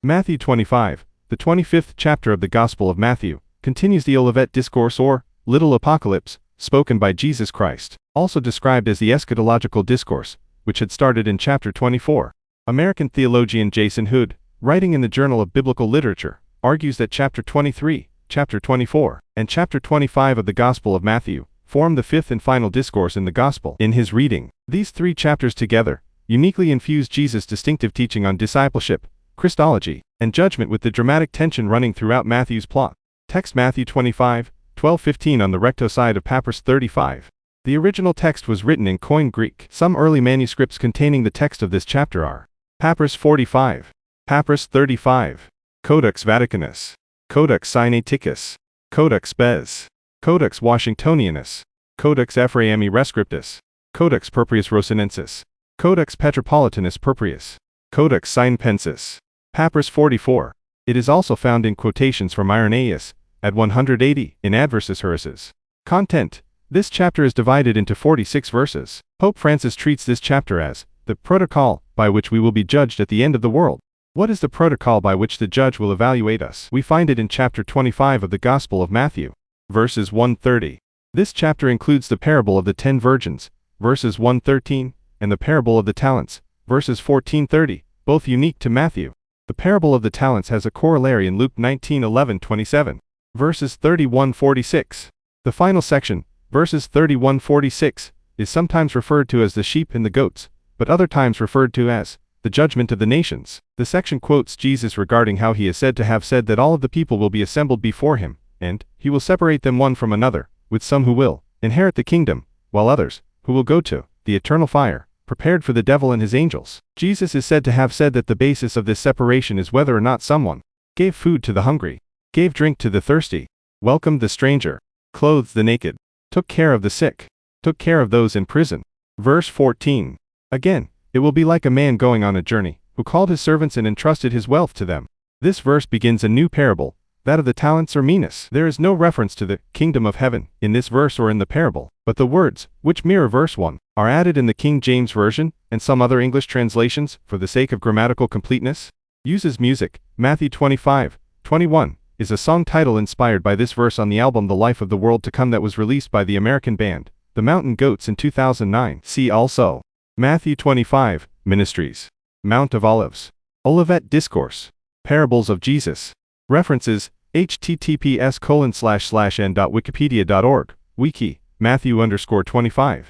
Matthew 25, the 25th chapter of the Gospel of Matthew, continues the Olivet Discourse or Little Apocalypse, spoken by Jesus Christ, also described as the Eschatological Discourse, which had started in chapter 24. American theologian Jason Hood, writing in the Journal of Biblical Literature, argues that chapter 23, chapter 24, and chapter 25 of the Gospel of Matthew form the fifth and final discourse in the Gospel. In his reading, these three chapters together uniquely infuse Jesus' distinctive teaching on discipleship, Christology, and judgment with the dramatic tension running throughout Matthew's plot. Text Matthew 25, 12-15 on the recto side of Papyrus 35. The original text was written in Koine Greek. Some early manuscripts containing the text of this chapter are Papyrus 45, Papyrus 35, Codex Vaticanus, Codex Sinaiticus, Codex Bez, Codex Washingtonianus, Codex Ephraemi Rescriptus, Codex Purprius Rosinensis, Codex Petropolitanus Purprius, Codex Sinepensis. Papyrus 44. It is also found in quotations from Irenaeus, at 180, in Adversus Heureses. Content. This chapter is divided into 46 verses. Pope Francis treats this chapter as the protocol by which we will be judged at the end of the world. What is the protocol by which the judge will evaluate us? We find it in chapter 25 of the Gospel of Matthew, verses 130. This chapter includes the parable of the 10 virgins, verses 113, and the parable of the talents, verses 14-30, both unique to Matthew. The parable of the talents has a corollary in Luke 19:11-27, verses 31-46. The final section, verses 31-46, is sometimes referred to as the sheep and the goats, but other times referred to as the judgment of the nations. The section quotes Jesus regarding how he is said to have said that all of the people will be assembled before him, and he will separate them one from another, with some who will inherit the kingdom, while others, who will go to the eternal fire, prepared for the devil and his angels. Jesus is said to have said that the basis of this separation is whether or not someone gave food to the hungry, gave drink to the thirsty, welcomed the stranger, clothed the naked, took care of the sick, took care of those in prison. Verse 14. Again, it will be like a man going on a journey, who called his servants and entrusted his wealth to them. This verse begins a new parable, that of the talents or minas. There is no reference to the kingdom of heaven in this verse or in the parable, but the words, which mirror verse 1, are added in the King James Version, and some other English translations, for the sake of grammatical completeness. Uses music. Matthew 25:21 is a song title inspired by this verse on the album The Life of the World to Come that was released by the American band, The Mountain Goats in 2009. See also Matthew 25, Ministries, Mount of Olives, Olivet Discourse, Parables of Jesus. References, https://n.wikipedia.org, wiki, Matthew_25.